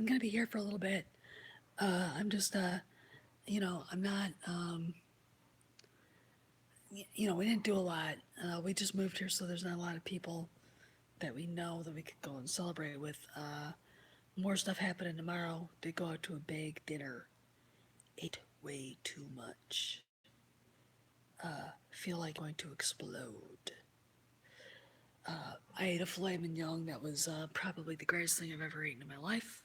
I'm gonna be here for a little bit. I'm just, I'm not, we didn't do a lot. We just moved here, so there's not a lot of people that we know that we could go and celebrate with. More stuff happening tomorrow. Did go out to a big dinner. Ate way too much. Feel like going to explode. I ate a filet mignon that was probably the greatest thing I've ever eaten in my life.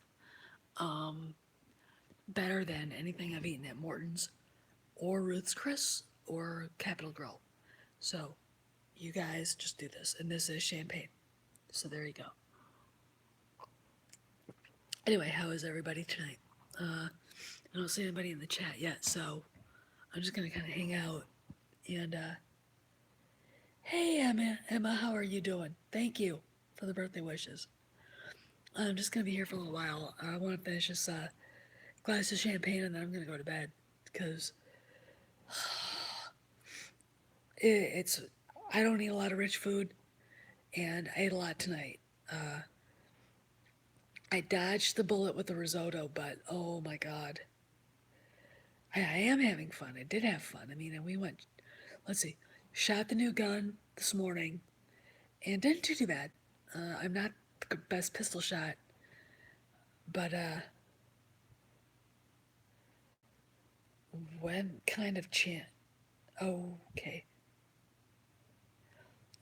Better than anything I've eaten at Morton's or Ruth's Chris or Capitol Grill. So you guys just do this, and this is champagne. So there you go. Anyway, how is everybody tonight? I don't see anybody in the chat yet, so I'm just gonna kind of hang out. And hey, Emma, how are you doing? Thank you for the birthday wishes. I'm just gonna be here for a little while. I want to finish this glass of champagne, and then I'm gonna go to bed because it's. I don't eat a lot of rich food, and I ate a lot tonight. I dodged the bullet with the risotto, but oh my god, I am having fun. I did have fun. I mean, and we went. Let's see, shot the new gun this morning, and didn't do too bad. I'm not the best pistol shot, but when kind of chant. Okay.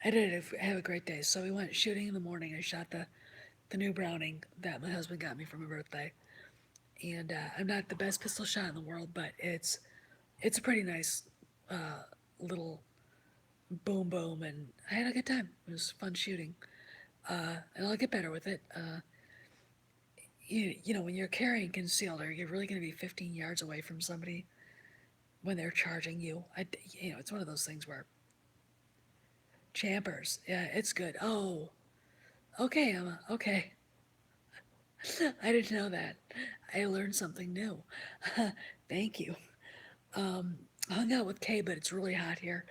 I did have a great day. So we went shooting in the morning. I shot the new Browning that my husband got me for my birthday. And I'm not the best pistol shot in the world, but it's a pretty nice little boom boom, and I had a good time. It was fun shooting, and I'll get better with it. When you're carrying concealed, you're really going to be 15 yards away from somebody when they're charging you. It's one of those things where champers. Yeah, it's good. Oh, okay, Emma. Okay, I didn't know that. I learned something new. Thank you. I hung out with Kay, but it's really hot here.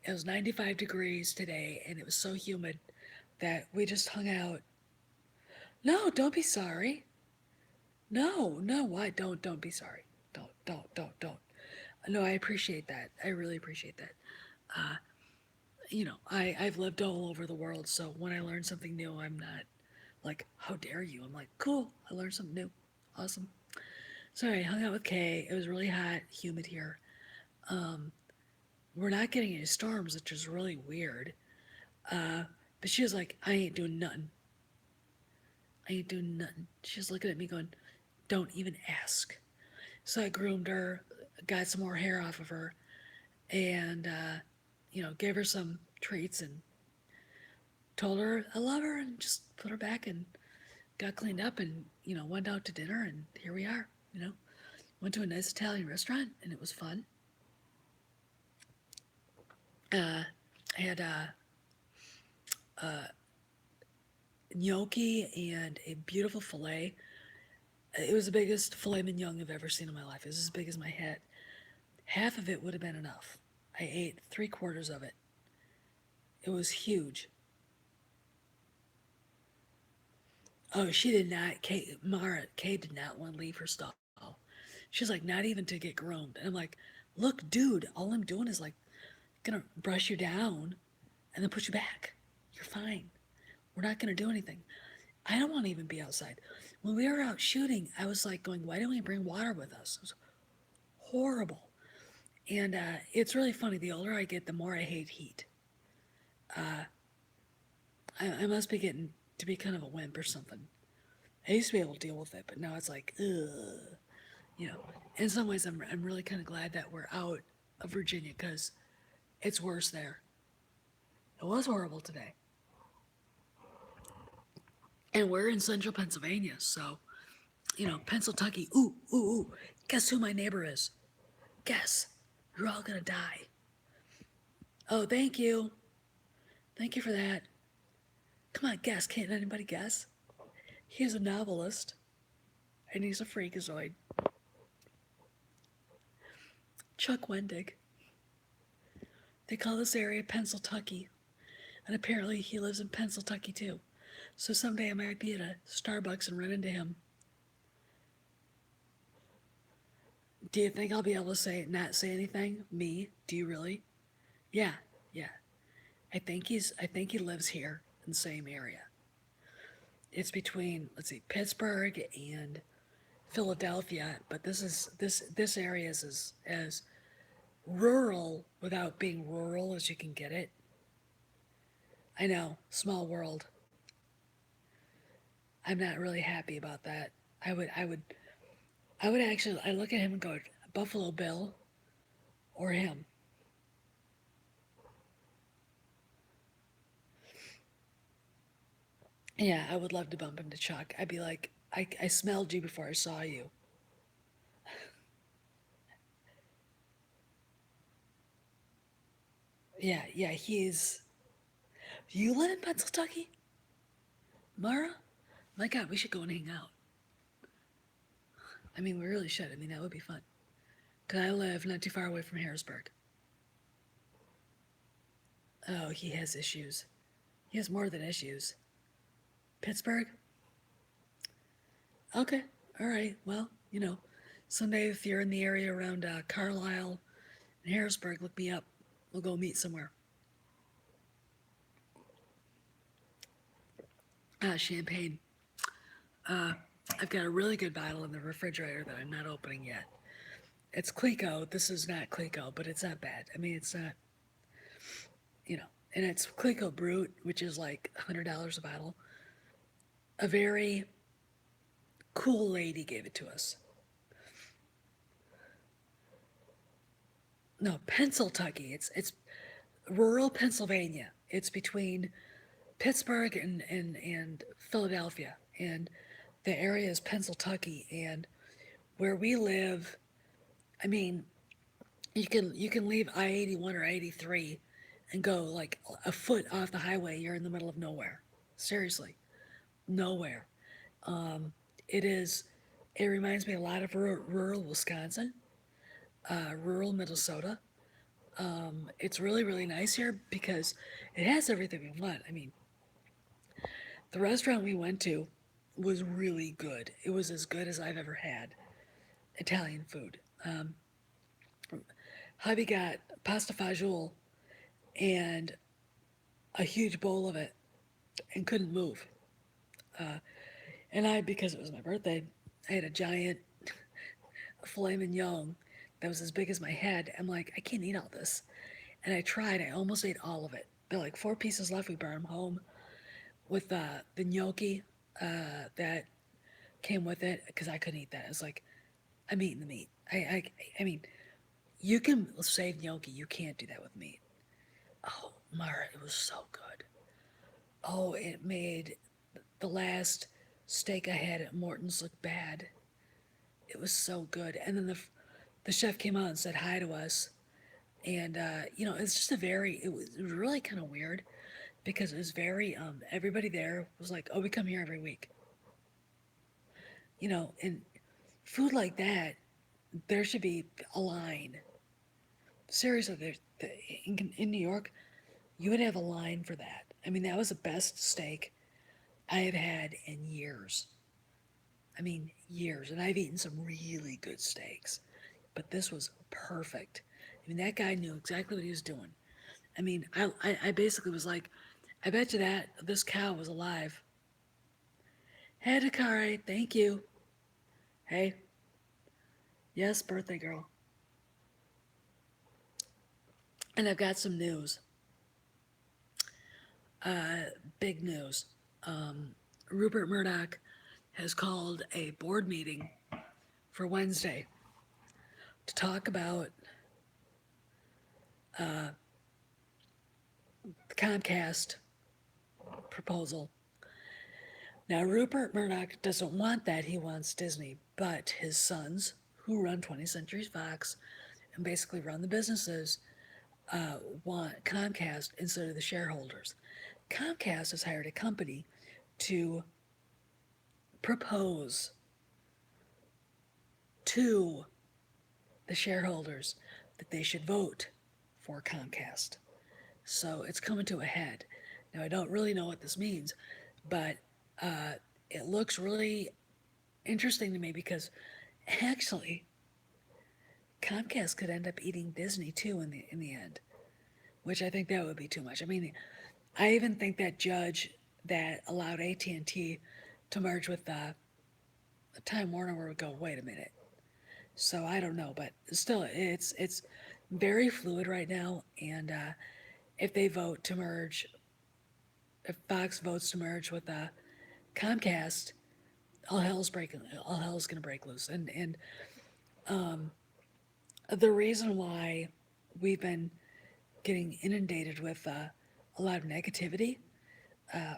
It was 95 degrees today, and it was so humid that we just hung out. No, don't be sorry. No, no, why? Don't be sorry. Don't. No, I appreciate that. I really appreciate that. I've lived all over the world, so when I learn something new, I'm not like, how dare you? I'm like, cool, I learned something new. Awesome. Sorry, I hung out with Kay. It was really hot, humid here. We're not getting any storms, which is really weird. But she was like, I ain't doing nothing. I ain't doing nothing. She was looking at me going, don't even ask. So I groomed her, got some more hair off of her, and, gave her some treats and told her I love her and just put her back and got cleaned up and, went out to dinner and here we are. Went to a nice Italian restaurant and it was fun. I had gnocchi and a beautiful filet. It was the biggest filet mignon I've ever seen in my life. It was as big as my head. Half of it would have been enough. I ate 3/4 of it. It was huge. Oh, she did not. Kay did not want to leave her stall. She's like, not even to get groomed. And I'm like, look, dude, all I'm doing is like gonna brush you down and then put you back. You're fine. We're not gonna do anything. I don't want to even be outside. When we were out shooting, I was like going, why don't we bring water with us? It was horrible. And it's really funny. The older I get, the more I hate heat. I must be getting to be kind of a wimp or something. I used to be able to deal with it, but now it's like, ugh. In some ways, I'm really kind of glad that we're out of Virginia because it's worse there. It was horrible today. And we're in central Pennsylvania, so, Pennsylvania. Ooh, ooh, ooh. Guess who my neighbor is? Guess. You're all gonna die. Oh, thank you. Thank you for that. Come on, guess. Can't anybody guess? He's a novelist, and he's a freakazoid. Chuck Wendig. They call this area Pennsylvania, and apparently he lives in Pennsylvania too. So someday I might be at a Starbucks and run into him. Do you think I'll be able to not say anything? Me? Do you really? Yeah, yeah. I think he lives here in the same area. It's between, let's see, Pittsburgh and Philadelphia, but this area is as rural without being rural as you can get it. I know, small world. I'm not really happy about that. I would I would I would actually I look at him and go, Buffalo Bill or him. Yeah, I would love to bump into Chuck. I'd be like, I smelled you before I saw you. Yeah, yeah, he's. You live in Pennsylvania? Mara? My God, we should go and hang out. I mean, we really should. I mean, that would be fun. Because I live not too far away from Harrisburg. Oh, he has issues. He has more than issues. Pittsburgh? Okay. All right. Well, someday if you're in the area around Carlisle and Harrisburg, look me up. We'll go meet somewhere. Champagne. I've got a really good bottle in the refrigerator that I'm not opening yet. It's Clico. This is not Clico, but it's not bad. I mean, it's not, you know, and it's Clico Brut, which is like $100 a bottle. A very cool lady gave it to us. No, Pennsylvania. It's rural Pennsylvania. It's between Pittsburgh and Philadelphia, and the area is Pennsylvania. And where we live, I mean, you can leave I-81 or 83 and go like a foot off the highway. You're in the middle of nowhere. Seriously, nowhere. It is. It reminds me a lot of rural Wisconsin, rural Minnesota. It's really really nice here because it has everything we want. I mean, the restaurant we went to was really good. It was as good as I've ever had Italian food. Hubby got pasta fagioli and a huge bowl of it and couldn't move. And I, because it was my birthday, I had a giant filet mignon that was as big as my head. I'm like, I can't eat all this. And I tried. I almost ate all of it. There were like 4 pieces left. We brought them home with the gnocchi that came with it because I couldn't eat that. I was like, I'm eating the meat. I mean, you can save gnocchi. You can't do that with meat. Oh, Mara, it was so good. Oh, it made the last steak I had at Morton's look bad. It was so good. And then the chef came out and said hi to us. And it's just it was really kind of weird because it was very everybody there was like, oh, we come here every week. And food like that, there should be a line. Seriously, in New York, you would have a line for that. I mean, that was the best steak I have had in years. I mean, years. And I've eaten some really good steaks, but this was perfect. I mean, that guy knew exactly what he was doing. I mean, I basically was like, I bet you that this cow was alive. Hey, Dakari, thank you. Hey, yes, birthday girl. And I've got some news. Big news. Rupert Murdoch has called a board meeting for Wednesday to talk about the Comcast proposal. Now, Rupert Murdoch doesn't want that. He wants Disney. But his sons, who run 20th Century Fox and basically run the businesses, want Comcast instead of the shareholders. Comcast has hired a company to propose to the shareholders that they should vote for Comcast. So it's coming to a head. Now, I don't really know what this means, but it looks really interesting to me because actually, Comcast could end up eating Disney too in the end, which I think that would be too much. I mean, I even think that judge that allowed AT&T to merge with Time Warner would go, wait a minute. So I don't know, but still, it's very fluid right now. And if they vote to merge, if Fox votes to merge with Comcast, all hell's gonna break loose. And the reason why we've been getting inundated with a lot of negativity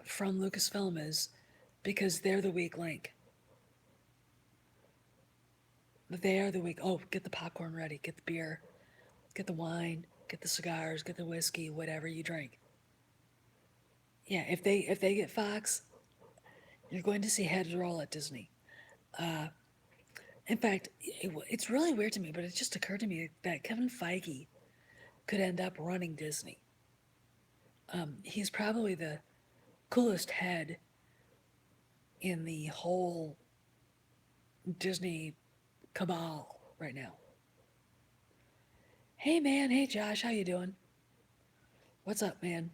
from Lucasfilm is because they're the weak link. They are the weak. Oh, get the popcorn ready, get the beer, get the wine, get the cigars, get the whiskey, whatever you drink. Yeah, if they get Fox, you're going to see heads roll at Disney. In fact, it's really weird to me, but it just occurred to me that Kevin Feige could end up running Disney. He's probably the coolest head in the whole Disney cabal right now. Hey man, hey Josh, how you doing? What's up, man?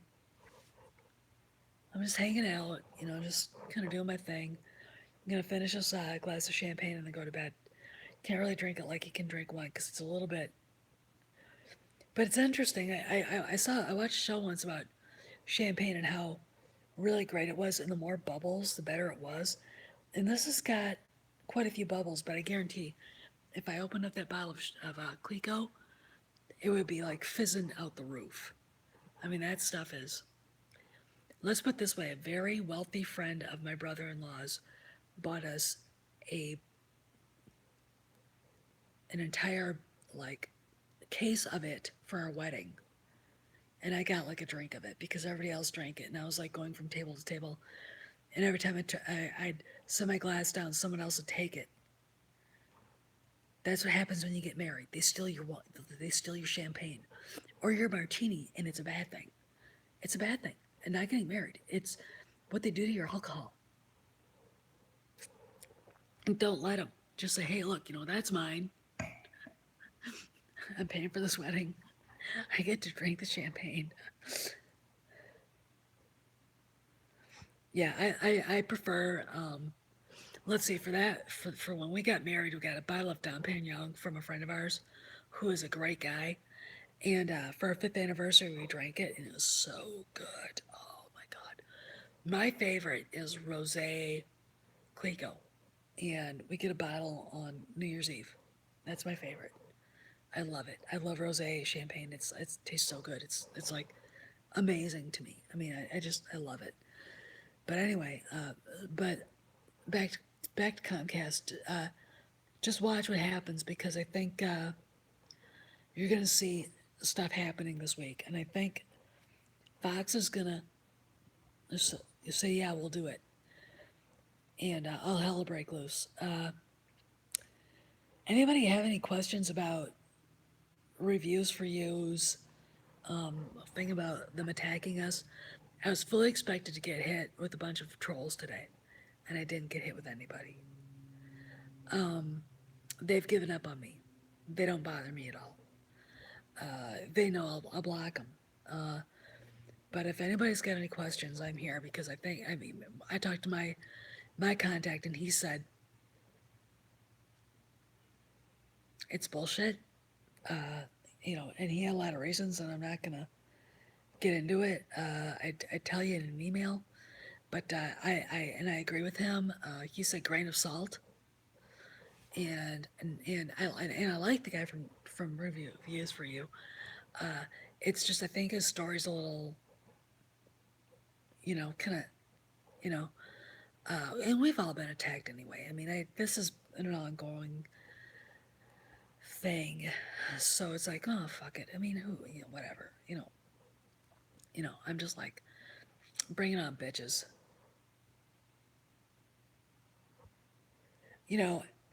I'm just hanging out, just kind of doing my thing. I'm gonna finish this glass of champagne and then go to bed. Can't really drink it like you can drink wine because it's a little bit. But it's interesting. I watched a show once about champagne and how really great it was, and the more bubbles, the better it was. And this has got quite a few bubbles, but I guarantee if I opened up that bottle of Clico, it would be like fizzing out the roof. I mean, that stuff is. Let's put it this way: a very wealthy friend of my brother-in-law's bought us a an entire like case of it for our wedding, and I got like a drink of it because everybody else drank it, and I was like going from table to table, and every time I'd set my glass down, someone else would take it. That's what happens when you get married. They steal your champagne, or your martini, and it's a bad thing. It's a bad thing. And not getting married. It's what they do to your alcohol. And don't let them. Just say, hey, look, that's mine. I'm paying for this wedding. I get to drink the champagne. Yeah, I prefer. Let's see, for when we got married, we got a bottle of Dom Pérignon from a friend of ours, who is a great guy. And for our 5th anniversary, we drank it, and it was so good. Oh my God. My favorite is Rosé Clico, and we get a bottle on New Year's Eve. That's my favorite. I love it. I love rosé champagne. It tastes so good. It's like amazing to me. I mean, I love it. But anyway, but back back to Comcast. Just watch what happens because I think you're gonna see stuff happening this week, and I think Fox is gonna say, yeah, we'll do it, and all hell will break loose. Anybody have any questions about reviews for use? Thing about them attacking us. I was fully expected to get hit with a bunch of trolls today, and I didn't get hit with anybody. They've given up on me. They don't bother me at all. They know I'll block them. But if anybody's got any questions, I'm here because I talked to my contact, and he said it's bullshit. And he had a lot of reasons, and I'm not gonna get into it. I tell you in an email, but I agree with him. He said grain of salt, and I like the guy from reviews for you. It's just I think his story's a little, kind of, you know, and we've all been attacked anyway. I mean, this is an ongoing thing, so it's like, oh fuck it. I mean, whatever, I'm just like, bring it on, bitches.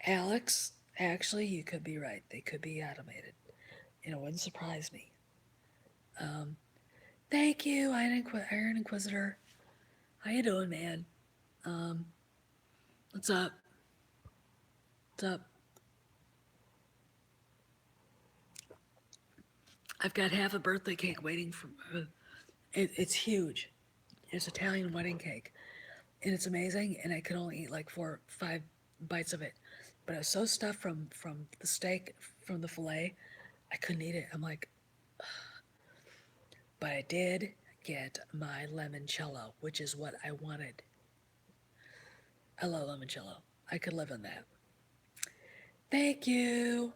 Alex, actually, you could be right. They could be automated. It wouldn't surprise me. Thank you, Iron Inquisitor. How you doing, man? What's up? What's up? I've got half a birthday cake waiting for. It's huge. It's Italian wedding cake, and it's amazing. And I could only eat like 4, 5 bites of it, but I was so stuffed from the steak, from the fillet, I couldn't eat it. I'm like, but I did get my limoncello, which is what I wanted. I love limoncello. I could live on that. Thank you.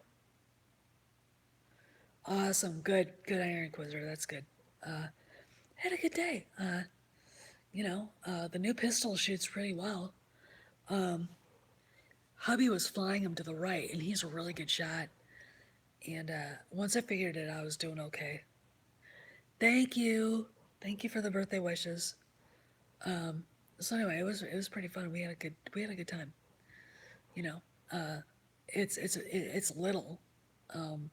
Awesome. Good Iron Inquisitor. That's good. Had a good day. The new pistol shoots pretty well. Hubby was flying him to the right, and he's a really good shot. And once I figured it out, I was doing okay. Thank you. Thank you for the birthday wishes. So anyway, it was pretty fun. We had a good time. You know, it's little. Um,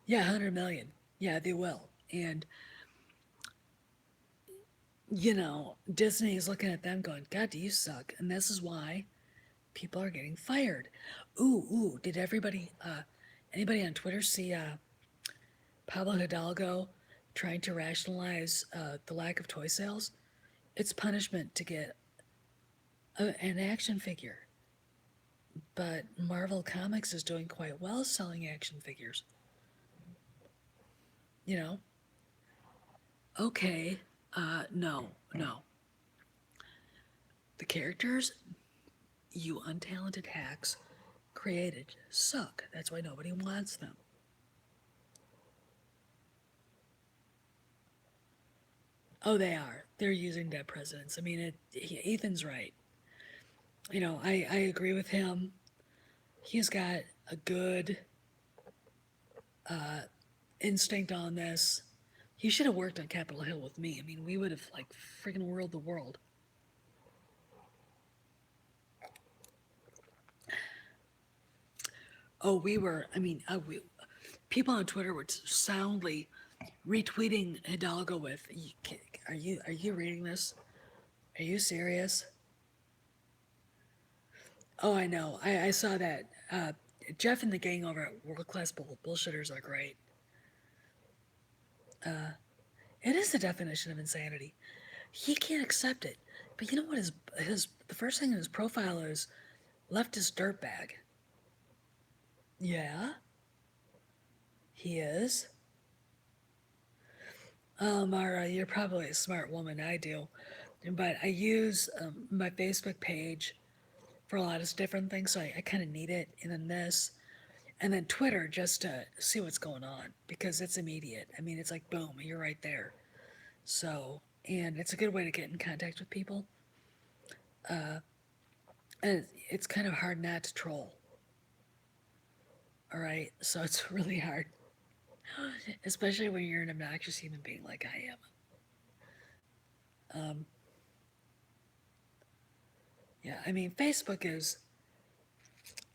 yeah, 100 million. Yeah, they will. And Disney is looking at them going, God, do you suck? And this is why people are getting fired. Ooh, did anybody on Twitter see Pablo Hidalgo trying to rationalize the lack of toy sales? It's punishment to get an action figure. But Marvel Comics is doing quite well selling action figures. You know? Okay, no. The characters you untalented hacks created suck. That's why nobody wants them. Oh, they are. They're using dead presidents. I mean, Ethan's right. I agree with him. He's got a good instinct on this. He should have worked on Capitol Hill with me. I mean, we would have like friggin' whirled the world. Oh, we were. I mean, people on Twitter were soundly retweeting Hidalgo with, "Are you reading this? Are you serious?" Oh, I know. I saw that. Jeff and the gang over at World Class Bullshitters are great. It is the definition of insanity. He can't accept it. But you know what? His the first thing in his profile is leftist dirtbag. Yeah, he is. Mara, you're probably a smart woman. I do, but I use my Facebook page for a lot of different things, so I kind of need it. And then this, and then Twitter just to see what's going on because it's immediate. I mean, it's like boom, you're right there. So, and it's a good way to get in contact with people. And it's kind of hard not to troll. All right, so it's really hard, especially when you're an obnoxious human being like I am. Yeah, I mean, Facebook is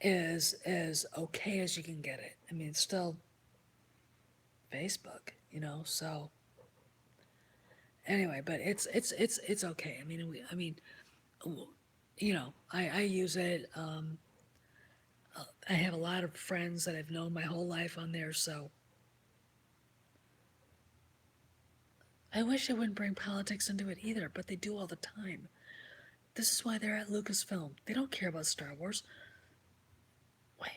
as okay as you can get it. I mean, it's still Facebook. So anyway, but it's okay. I use it. I have a lot of friends that I've known my whole life on there, so I wish I wouldn't bring politics into it either, but they do all the time. This is why they're at Lucasfilm. They don't care about Star Wars. Why?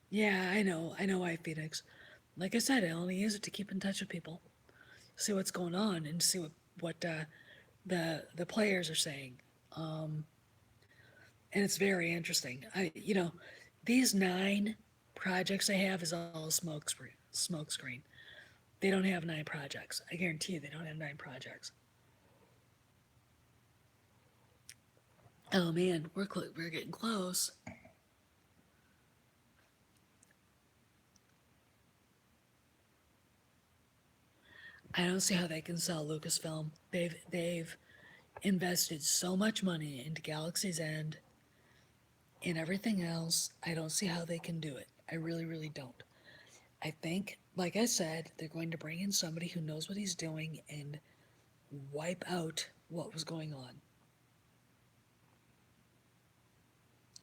Yeah, I know why Phoenix. Like I said, I only use it to keep in touch with people, see what's going on, and see what the players are saying. Um, and it's very interesting. These 9 projects I have is all smoke screen. Smoke screen. They don't have 9 projects. I guarantee you, they don't have 9 projects. Oh man, we're getting close. I don't see how they can sell Lucasfilm. They've invested so much money into Galaxy's End and everything else. I don't see how they can do it. I really, really don't. I think, like I said, they're going to bring in somebody who knows what he's doing and wipe out what was going on.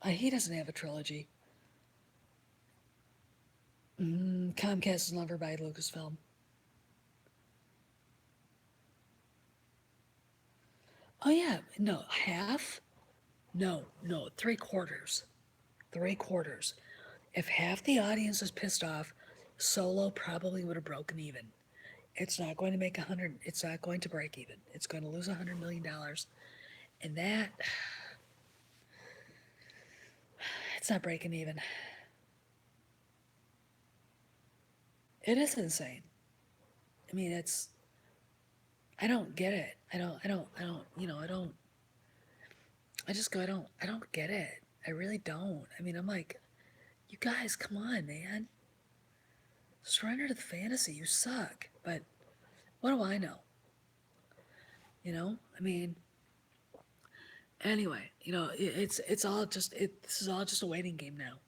He doesn't have a trilogy. Comcast is never by Lucasfilm. Oh yeah, no, half? No, 3/4. 3/4. If half the audience is pissed off, Solo probably would have broken even. It's not going to make 100. It's not going to break even. It's going to lose $100 million, and that it's not breaking even. It is insane. I mean, it's. I don't get it. I don't. You know, I don't. I just go. I don't get it. I really don't. I mean, I'm like, you guys, come on, man. Surrender to the fantasy. You suck. But what do I know? You know. I mean. Anyway, you know, it's all just this is all just a waiting game now.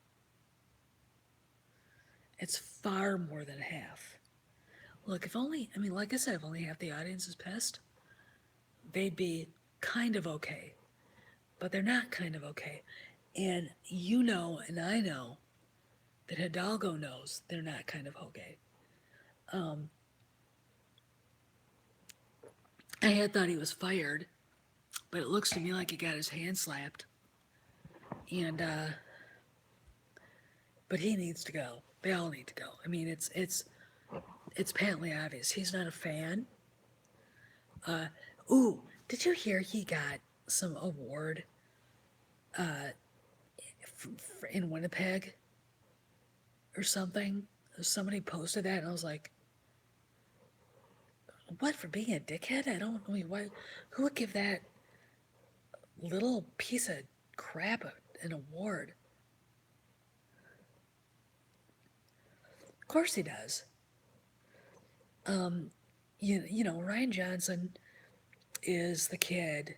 It's far more than half. Look, if only, I mean, like I said, if only half the audience is pissed, they'd be kind of okay. But they're not kind of okay. And you know, and I know that Hidalgo knows they're not kind of okay. I had thought he was fired, but it looks to me like he got his hand slapped. And, but he needs to go. They all need to go. I mean, it's patently obvious. He's not a fan. Ooh, did you hear he got some award in Winnipeg or something? Somebody posted that, and I was like, "What, for being a dickhead?" I don't. I mean, why? Who would give that little piece of crap an award? Of course he does. You know, Ryan Johnson is the kid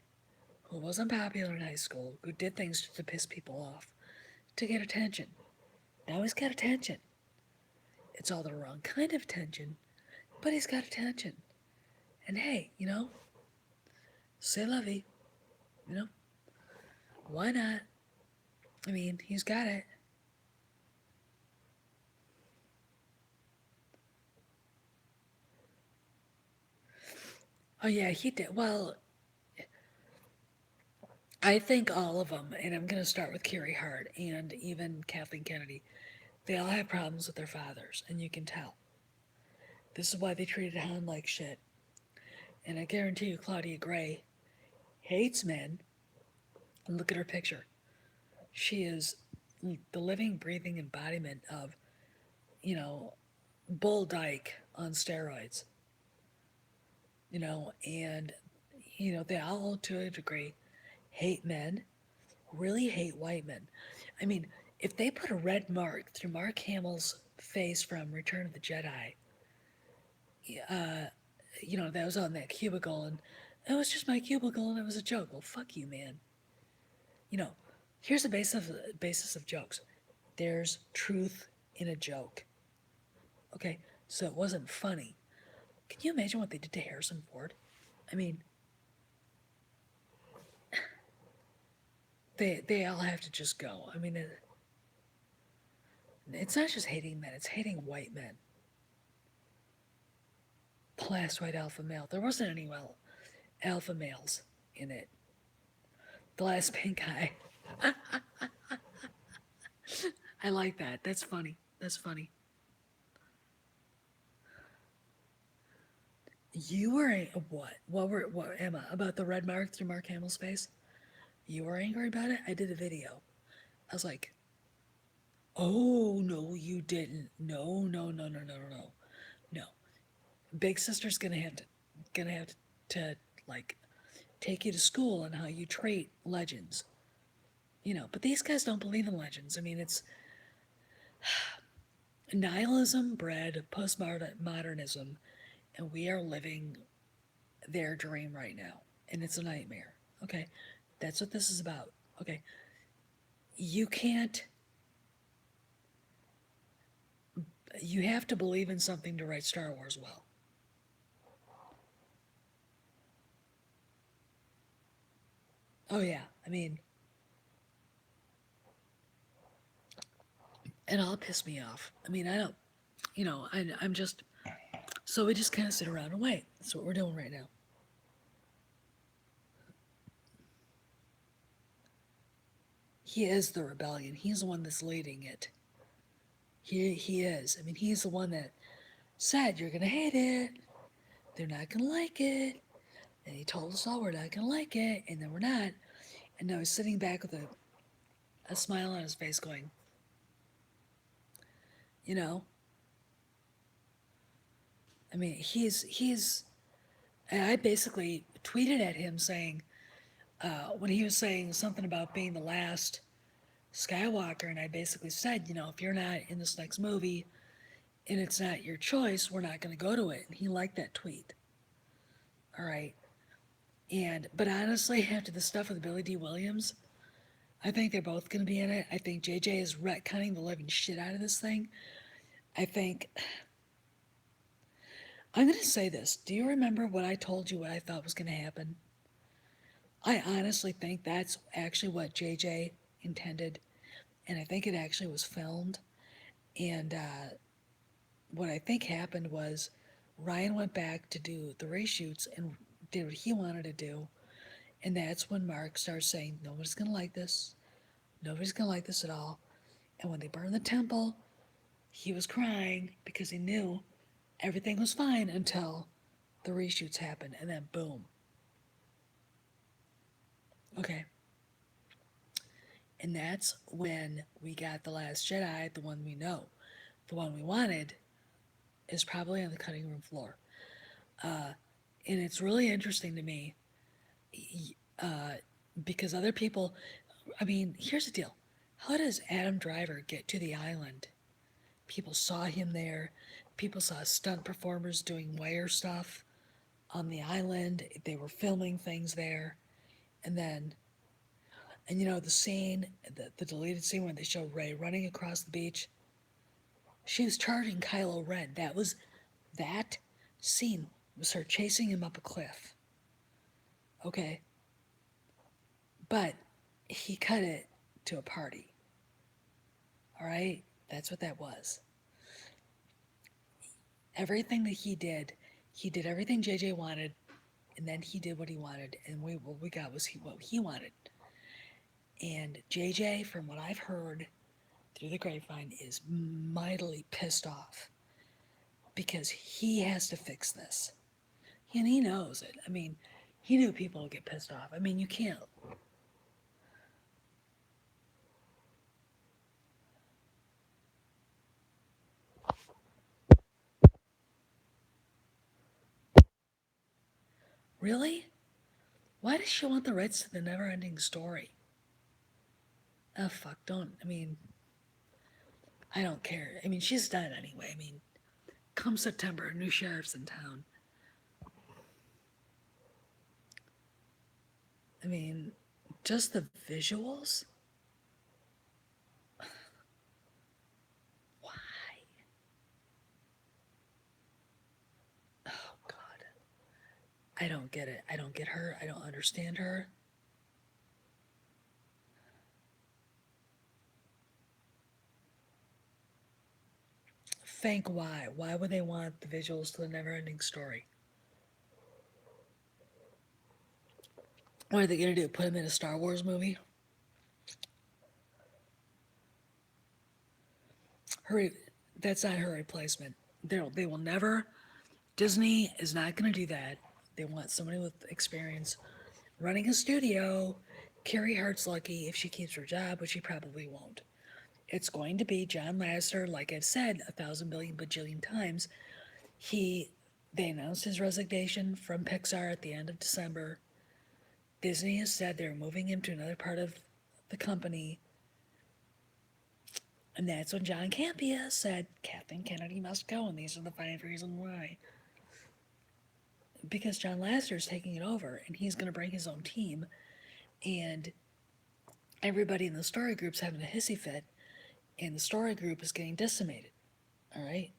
who wasn't popular in high school, who did things to piss people off, to get attention. Now he's got attention. It's all the wrong kind of attention, but he's got attention. And hey, you know, c'est la vie. You know, why not? I mean, he's got it. Oh yeah, he did. Well, I think all of them, and I'm going to start with Carrie Hart and even Kathleen Kennedy, they all have problems with their fathers, and you can tell. This is why they treated Han like shit. And I guarantee you, Claudia Gray hates men. And look at her picture. She is the living, breathing embodiment of, you know, Bull Dyke on steroids. You know, and, you know, they all, to a degree, hate men, really hate white men. I mean, if they put a red mark through Mark Hamill's face from Return of the Jedi, you know, that was on that cubicle, and it was just my cubicle, and it was a joke. Well, fuck you, man. You know, here's the basis of jokes. There's truth in a joke. Okay, so it wasn't funny. Can you imagine what they did to Harrison Ford? I mean, they all have to just go. I mean, it's not just hating men; it's hating white men. Class white alpha male. There wasn't any alpha males in it. The last pink guy. I like that. That's funny. That's funny. You were what? What Emma about the red mark through Mark Hamill's face? You were angry about it? I did a video. I was like, "Oh no, you didn't. No, no, no, no, no, no, no, no. Big sister's gonna have to like take you to school on how you trait legends. You know, but these guys don't believe in legends. I mean, it's nihilism bred postmodernism, and we are living their dream right now, and it's a nightmare. Okay, that's what this is about. Okay, you can't. You have to believe in something to write Star Wars well. Oh yeah, I mean, and all piss me off. I mean, I don't, I'm just, so we just kind of sit around and wait. That's what we're doing right now. He is the rebellion. He's the one that's leading it. He is. I mean, he's the one that said, you're going to hate it. They're not going to like it. And he told us all we're not going to like it. And then we're not. And now he's sitting back with a smile on his face going, you know, I mean, and I basically tweeted at him saying, when he was saying something about being the last Skywalker, and I basically said, if you're not in this next movie and it's not your choice, we're not going to go to it. And he liked that tweet. All right. But honestly, after the stuff with Billy D. Williams, I think they're both going to be in it. I think JJ is retconning the living shit out of this thing. I think. I'm going to say this. Do you remember what I told you what I thought was going to happen? I honestly think that's actually what JJ intended. And I think it actually was filmed. And what I think happened was Ryan went back to do the reshoots and did what he wanted to do. And that's when Mark starts saying, nobody's going to like this. Nobody's going to like this at all. And when they burned the temple, he was crying because he knew everything was fine until the reshoots happened. And then boom. Okay. And that's when we got The Last Jedi, the one we know. The one we wanted is probably on the cutting room floor. And it's really interesting to me because other people, I mean, here's the deal. How does Adam Driver get to the island? People saw him there. People saw stunt performers doing wire stuff on the island. They were filming things there. And then, the scene, the deleted scene where they show Rey running across the beach, she was charging Kylo Ren. That scene was her chasing him up a cliff. Okay. But he cut it to a party. All right? That's what that was. Everything that he did everything JJ wanted, and then he did what he wanted, and what we got was what he wanted. And JJ, from what I've heard through the grapevine, is mightily pissed off because he has to fix this. And he knows it. I mean, he knew people would get pissed off. I mean, you can't. Really? Why does she want the rights to the never ending story? Oh, fuck, don't. I mean, I don't care. I mean, she's done anyway. I mean, come September, a new sheriff's in town. I mean, just the visuals? Why? Oh, God. I don't get it. I don't get her. I don't understand her. Think why? Why would they want the visuals to the never ending story? What are they going to do? Put him in a Star Wars movie? Her, that's not her replacement. They will never. Disney is not going to do that. They want somebody with experience running a studio. Carrie Hart's lucky if she keeps her job, but she probably won't. It's going to be John Lasseter, like I've said 1,000 billion bajillion times. They announced his resignation from Pixar at the end of December. Disney has said they're moving him to another part of the company. And that's when John Campea said Kathleen Kennedy must go, and these are the 5 reasons why. Because John Lasseter is taking it over, and he's going to bring his own team, and everybody in the story group's having a hissy fit, and the story group is getting decimated. All right?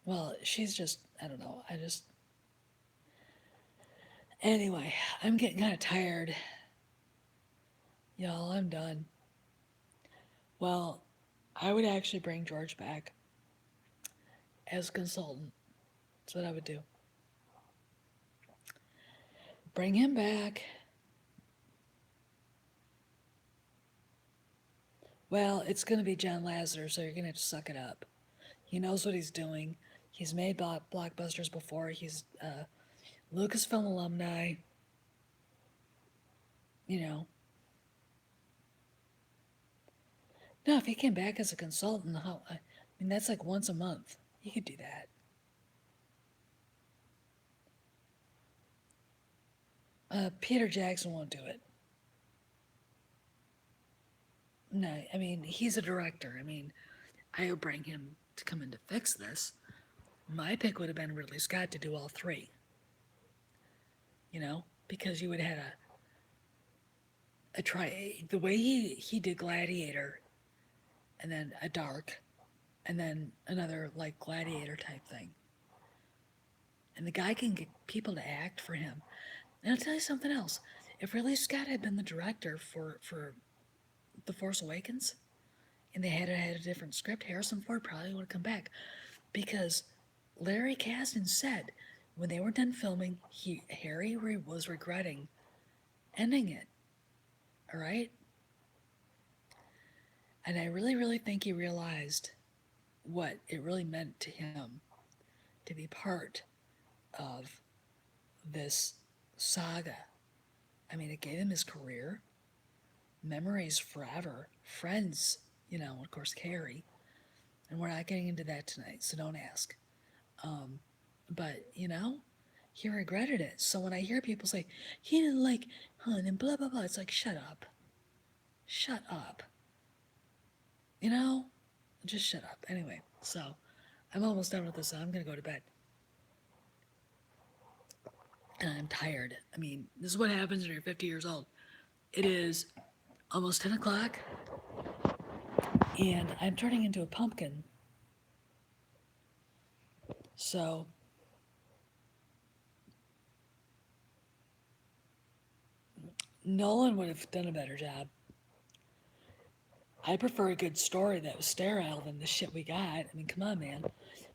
Well, she's just, I don't know. Anyway, I'm getting kind of tired. Y'all, I'm done. Well, I would actually bring George back as a consultant. That's what I would do. Bring him back. Well, it's going to be John Lasseter, so you're going to have to suck it up. He knows what he's doing. He's made blockbusters before. He's Lucasfilm alumni. You know. No, if he came back as a consultant, I mean, that's like once a month. He could do that. Peter Jackson won't do it. No, I mean, he's a director. I mean, I would bring him to come in to fix this. My pick would have been Ridley Scott to do all three. You know, because you would have had a try. The way he did Gladiator, and then a Dark, and then another like Gladiator type thing. And the guy can get people to act for him. And I'll tell you something else. If Ridley Scott had been the director for The Force Awakens, and they had a different script, Harrison Ford probably would have come back, because Larry Kasdan said when they were done filming, Harry was regretting ending it. All right, and I really, really think he realized what it really meant to him to be part of this saga. I mean, it gave him his career, memories forever, friends, you know, of course, Carrie. And we're not getting into that tonight, so don't ask. But, you know, he regretted it. So when I hear people say, he didn't like Han and blah, blah, blah, it's like, shut up. Shut up. You know? Just shut up. Anyway, so I'm almost done with this. So I'm going to go to bed. And I'm tired. I mean, this is what happens when you're 50 years old. It is almost 10 o'clock, and I'm turning into a pumpkin. So Nolan would have done a better job. I prefer a good story that was sterile than the shit we got. I mean, come on, man.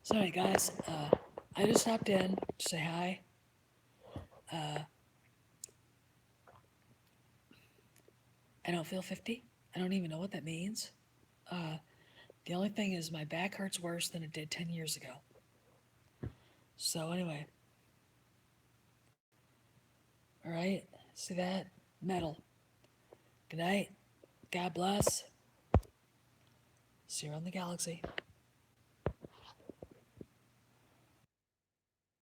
So anyway, guys, I just stopped in to say hi. I don't feel 50. I don't even know what that means. The only thing is my back hurts worse than it did 10 years ago. So anyway, all right, see that? Metal. Good night. God bless. See you around the galaxy.